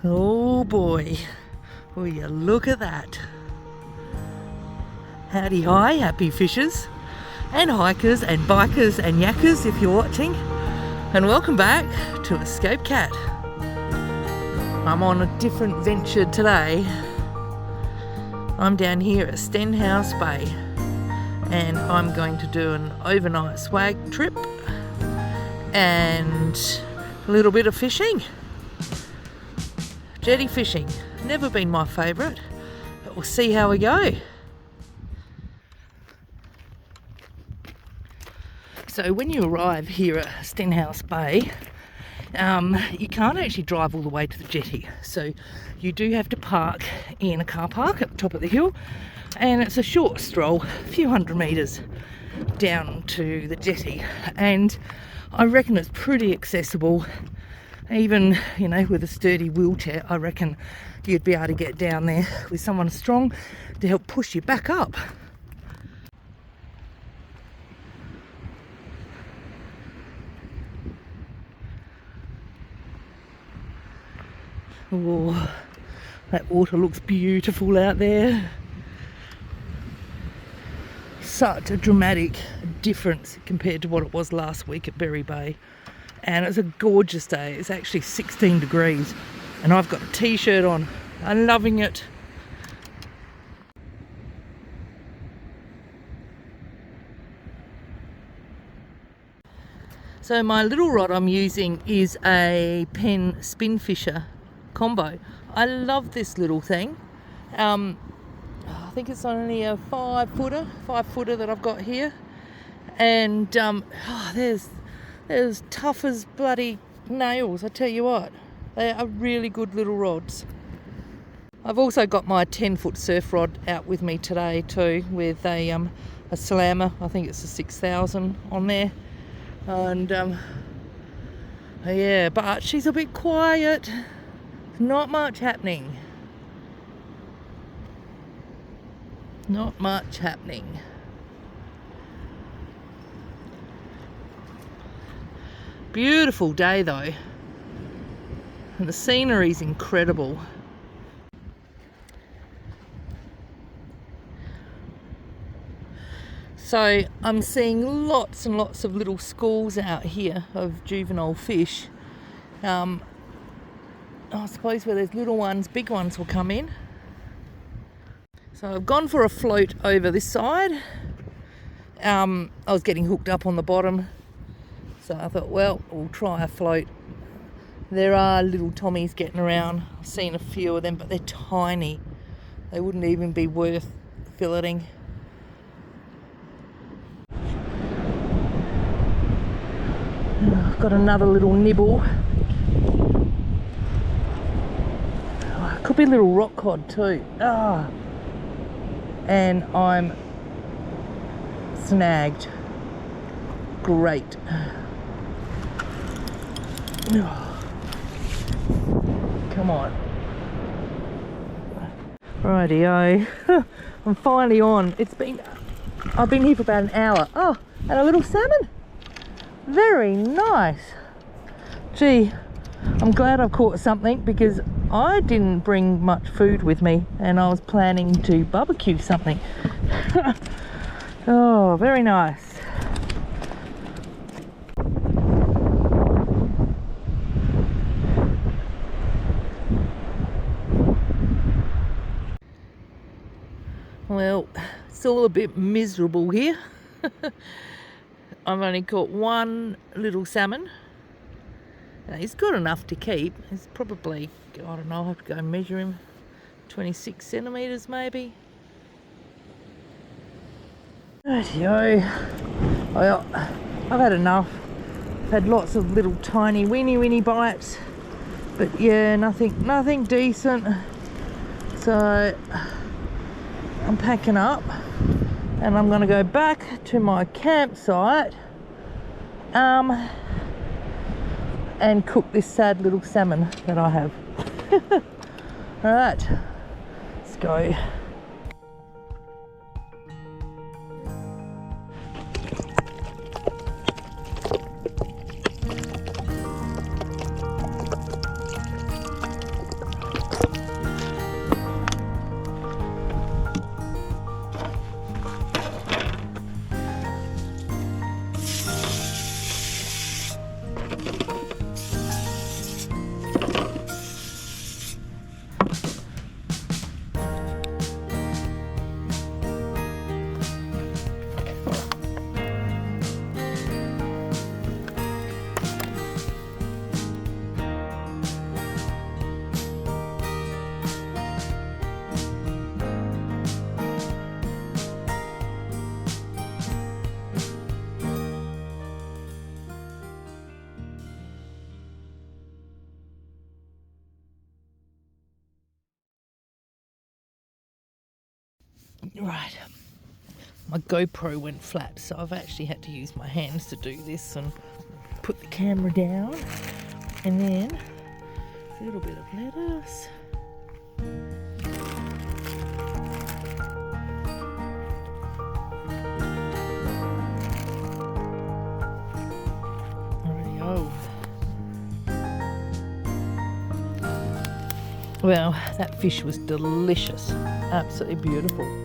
Oh boy, will you look at that. Howdy hi, happy fishers and hikers and bikers and yakkers if you're watching, and welcome back to Escape Cat. I'm on a different venture today. I'm down here at Stenhouse Bay and I'm going to do an overnight swag trip and a little bit of fishing. Jetty fishing, never been my favourite, but we'll see how we go. So when you arrive here at Stenhouse Bay, you can't actually drive all the way to the jetty. So you do have to park in a car park at the top of the hill, and it's a short stroll, a few hundred metres down to the jetty. And I reckon it's pretty accessible. Even, you know, with a sturdy wheelchair, I reckon you'd be able to get down there with someone strong to help push you back up. Oh, that water looks beautiful out there. Such a dramatic difference compared to what it was last week at Berry Bay. And it's a gorgeous day. It's actually 16 degrees and I've got a t-shirt on. I'm loving it. So my little rod I'm using is a Penn Spin Fisher combo. I love this little thing. I think it's only a 5 footer that I've got here. And there's tough as bloody nails, I tell you what. They are really good little rods. I've also got my 10-foot surf rod out with me today too, with a slammer. I think it's a 6,000 on there. And yeah, but she's a bit quiet. Not much happening. Not much happening. Beautiful day though, and the scenery's incredible. So I'm seeing lots and lots of little schools out here of juvenile fish. I suppose where there's little ones, big ones will come in. So I've gone for a float over this side. I was getting hooked up on the bottom. So I thought, well, we'll try a float. There are little Tommies getting around. I've seen a few of them, but they're tiny. They wouldn't even be worth filleting. I've got another little nibble. Oh, it could be a little rock cod too. And I'm snagged. Great. Come on. Rightio. I'm finally on. I've been here for about an hour. Oh, and a little salmon. Very nice. Gee, I'm glad I've caught something because I didn't bring much food with me and I was planning to barbecue something. Oh, very nice. Well, it's all a bit miserable here. I've only caught one little salmon. He's good enough to keep. He's probably, I don't know, I'll have to go and measure him. 26 centimetres maybe. Rightio. Well, I've had enough. I've had lots of little tiny weeny bites. But yeah, nothing decent. So I'm packing up and I'm going to go back to my campsite and cook this sad little salmon that I have. Alright, let's go. Right, my GoPro went flat, so I've actually had to use my hands to do this and put the camera down, and then a little bit of lettuce. Rightio. Well, that fish was delicious, absolutely beautiful.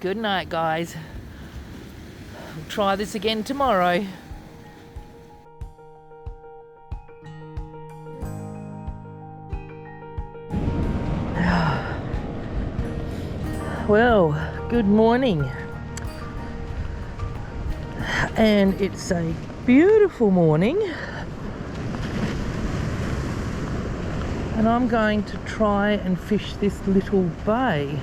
Good night, guys. We'll try this again tomorrow. Well, good morning. And it's a beautiful morning. And I'm going to try and fish this little bay.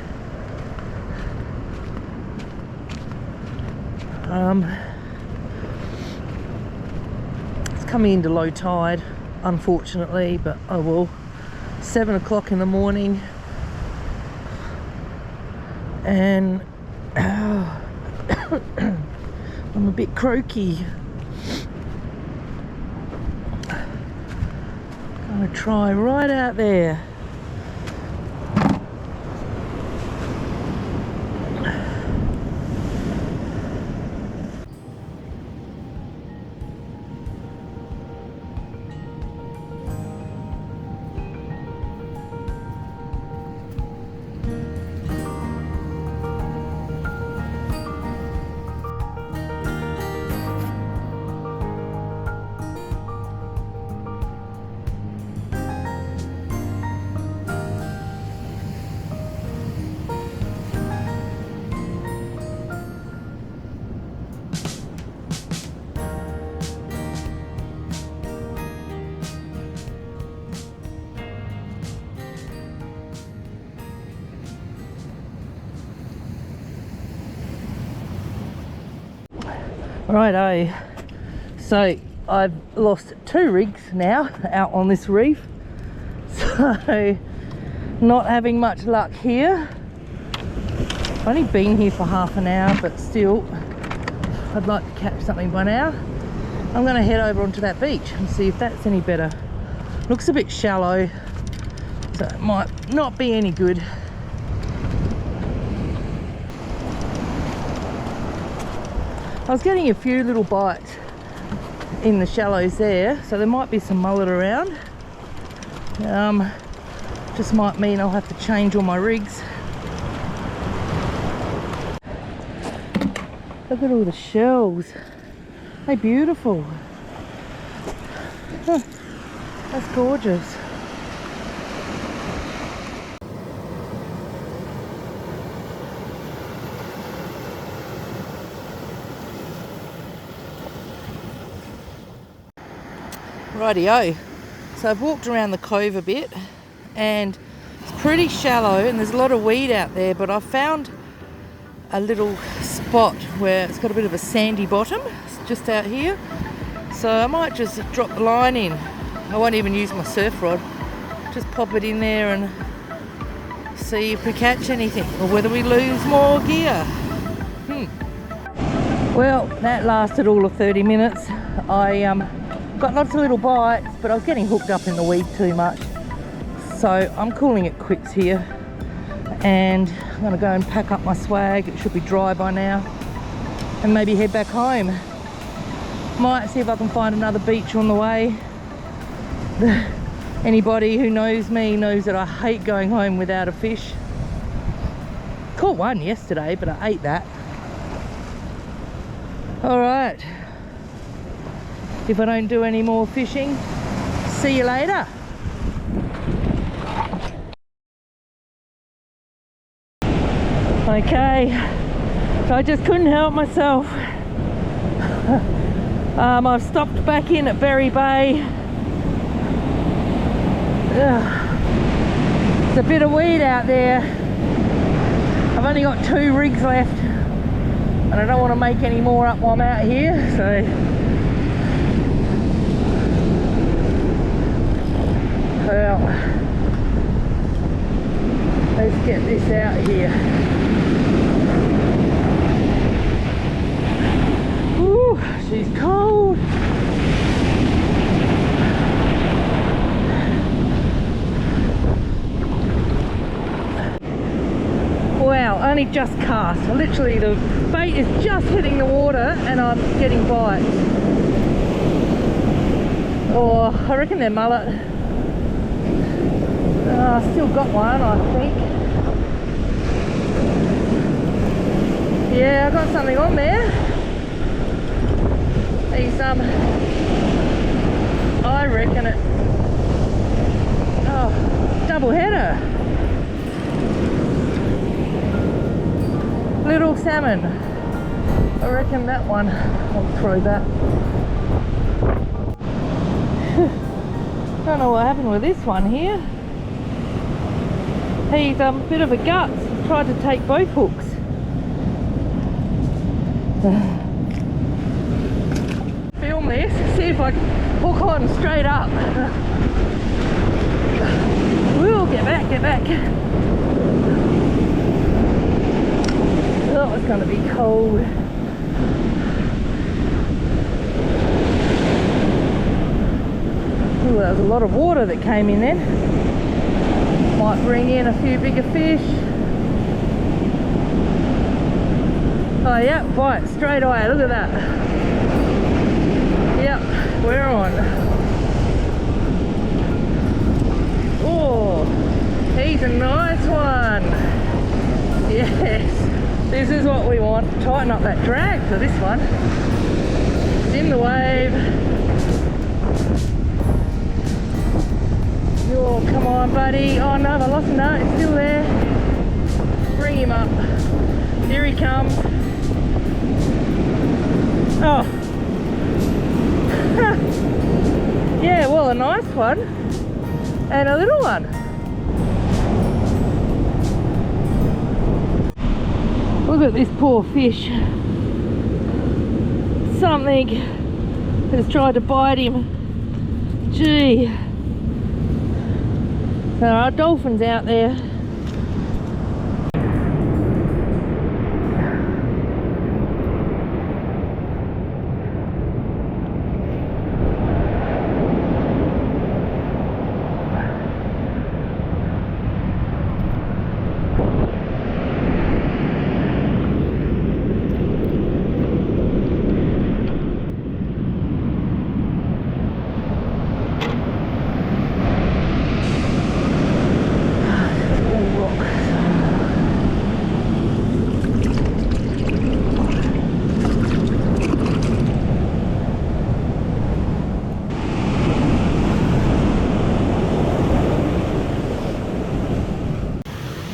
It's coming into low tide, unfortunately, but oh well. 7 o'clock in the morning, and I'm a bit croaky. Gonna try right out there. Righto, so I've lost 2 rigs now out on this reef, so not having much luck here. I've only been here for half an hour, but still I'd like to catch something by now. I'm going to head over onto that beach and see if that's any better. Looks a bit shallow, so it might not be any good. I was getting a few little bites in the shallows there, so there might be some mullet around. Just might mean I'll have to change all my rigs. Look at all the shells. They're beautiful. Huh, that's gorgeous. Rightio, so I've walked around the cove a bit and it's pretty shallow and there's a lot of weed out there, but I found a little spot where it's got a bit of a sandy bottom. It's just out here, so I might just drop the line in. I won't even use my surf rod, just pop it in there and see if we catch anything or whether we lose more gear. Well, that lasted all of 30 minutes. I got lots of little bites, but I was getting hooked up in the weed too much, so I'm calling it quits here, and I'm going to go and pack up my swag. It should be dry by now, and maybe head back home. Might see if I can find another beach on the way. Anybody who knows me knows that I hate going home without a fish. Caught one yesterday, but I ate that. All right, if I don't do any more fishing, see you later. Okay, so I just couldn't help myself. I've stopped back in at Berry Bay. There's a bit of weed out there. I've only got 2 rigs left and I don't want to make any more up while I'm out here, so well, let's get this out here. Ooh, she's cold. Wow, only just cast. Literally the bait is just hitting the water and I'm getting bites. Oh, I reckon they're mullet. I still got one, I think. Yeah, I got something on there. He's I reckon it. Oh, double header. Little salmon. I reckon that one. I'll throw that. Don't know what happened with this one here. He's a bit of a guts. He's tried to take both hooks. Film this, see if I hook on straight up. Woo, get back, get back. Oh, it's going to be cold. Ooh, there was a lot of water that came in then. Might bring in a few bigger fish. Oh yeah, bite straight away, look at that. Yep, we're on. Oh, he's a nice one. Yes. This is what we want. Tighten up that drag for this one. It's in the wave. Oh, come on, buddy. Oh no, I lost him. No, it's still there. Bring him up. Here he comes. Oh. Yeah, well, a nice one. And a little one. Look at this poor fish. Something has tried to bite him. Gee. There are dolphins out there.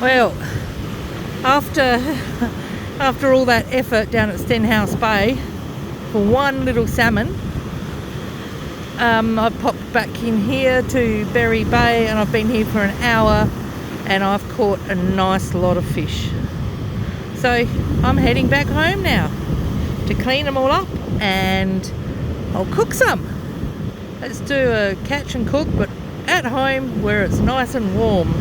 Well, after all that effort down at Stenhouse Bay for one little salmon, I've popped back in here to Berry Bay and I've been here for an hour and I've caught a nice lot of fish. So I'm heading back home now to clean them all up and I'll cook some. Let's do a catch and cook, but at home where it's nice and warm.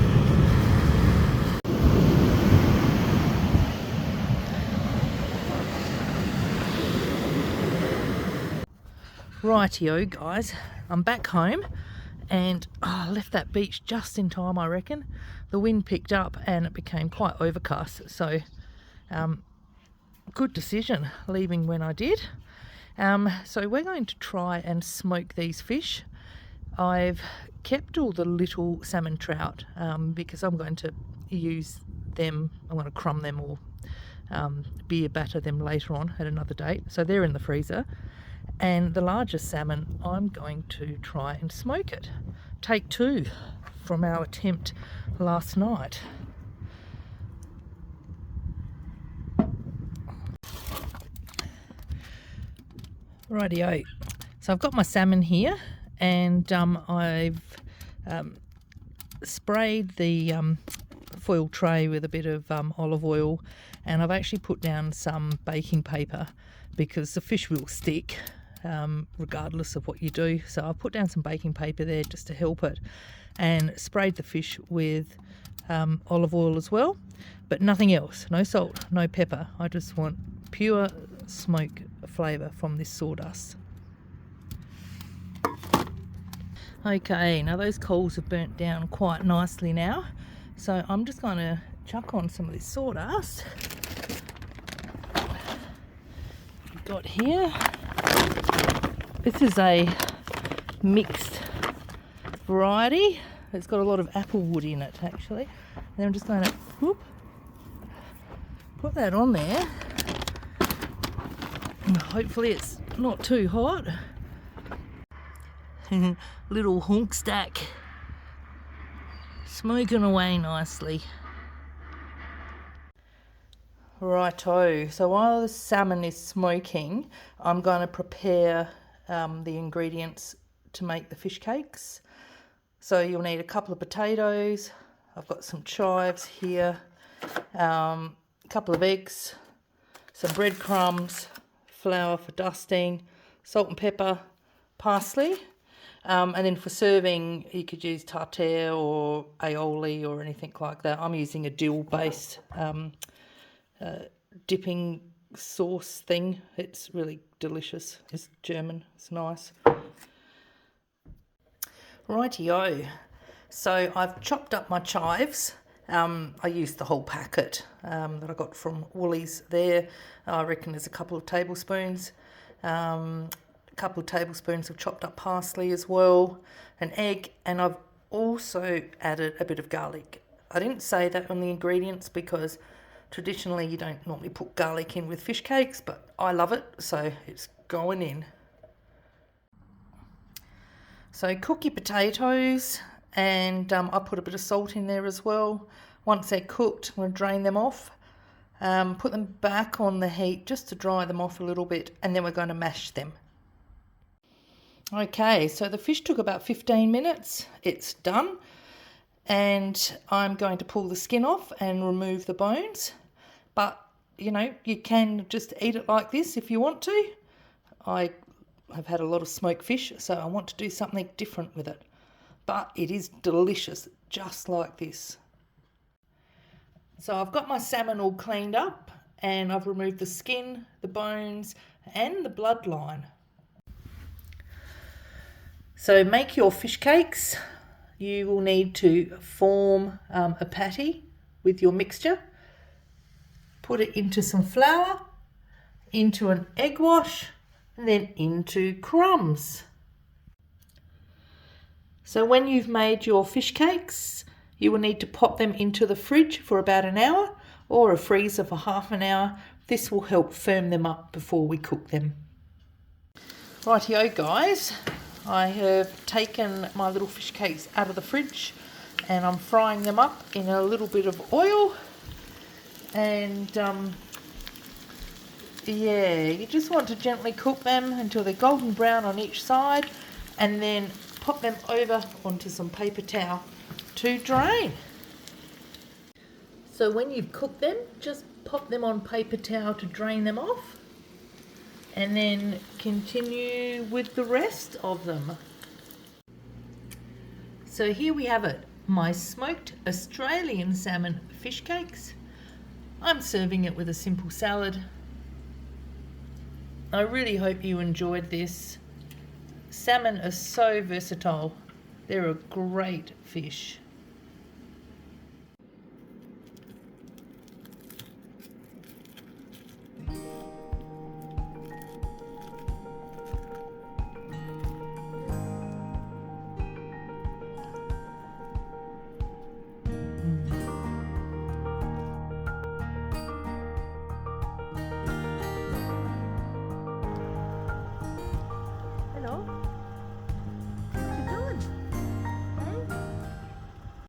Rightio guys, I'm back home and I left that beach just in time, I reckon. The wind picked up and it became quite overcast, so good decision leaving when I did. So we're going to try and smoke these fish. I've kept all the little salmon trout because I'm going to use them. I'm going to crumb them or beer batter them later on at another date, so they're in the freezer. And the largest salmon, I'm going to try and smoke it. Take 2 from our attempt last night. Rightio. So I've got my salmon here, and I've sprayed the foil tray with a bit of olive oil, and I've actually put down some baking paper because the fish will stick regardless of what you do. So I've put down some baking paper there just to help it, and sprayed the fish with olive oil as well, but nothing else. No salt, no pepper. I just want pure smoke flavour from this sawdust. Okay, now those coals have burnt down quite nicely now, so I'm just going to chuck on some of this sawdust we've got here. This is a mixed variety. It's got a lot of apple wood in it actually. And then I'm just going to put that on there. And hopefully it's not too hot. Little honk stack smoking away nicely. Righto, so while the salmon is smoking, I'm going to prepare the ingredients to make the fish cakes. So you'll need a couple of potatoes, I've got some chives here, a couple of eggs, some breadcrumbs, flour for dusting, salt and pepper, parsley. And then for serving, you could use tartare or aioli or anything like that. I'm using a dill-based dipping sauce thing. It's really delicious. It's German. It's nice. Rightio. So I've chopped up my chives. I used the whole packet that I got from Woolies there. I reckon there's a couple of tablespoons. Couple of tablespoons of chopped up parsley as well, an egg, and I've also added a bit of garlic. I didn't say that on the ingredients because traditionally you don't normally put garlic in with fish cakes, but I love it, so it's going in. So cook your potatoes, and I put a bit of salt in there as well. Once they're cooked, I'm going to drain them off, put them back on the heat just to dry them off a little bit, and then we're going to mash them. Okay, so the fish took about 15 minutes. It's done, and I'm going to pull the skin off and remove the bones. But, you know, you can just eat it like this if you want to. I have had a lot of smoked fish, so I want to do something different with it. But it is delicious, just like this. So I've got my salmon all cleaned up, and I've removed the skin, the bones, and the bloodline. So make your fish cakes. You will need to form a patty with your mixture. Put it into some flour, into an egg wash, and then into crumbs. So when you've made your fish cakes, you will need to pop them into the fridge for about an hour or a freezer for half an hour. This will help firm them up before we cook them. Rightio guys. I have taken my little fish cakes out of the fridge, and I'm frying them up in a little bit of oil. And yeah, you just want to gently cook them until they're golden brown on each side, and then pop them over onto some paper towel to drain. So when you've cooked them, just pop them on paper towel to drain them off, and then continue with the rest of them. So here we have it, my smoked Australian salmon fish cakes. I'm serving it with a simple salad. I really hope you enjoyed this. Salmon are so versatile. They're a great fish.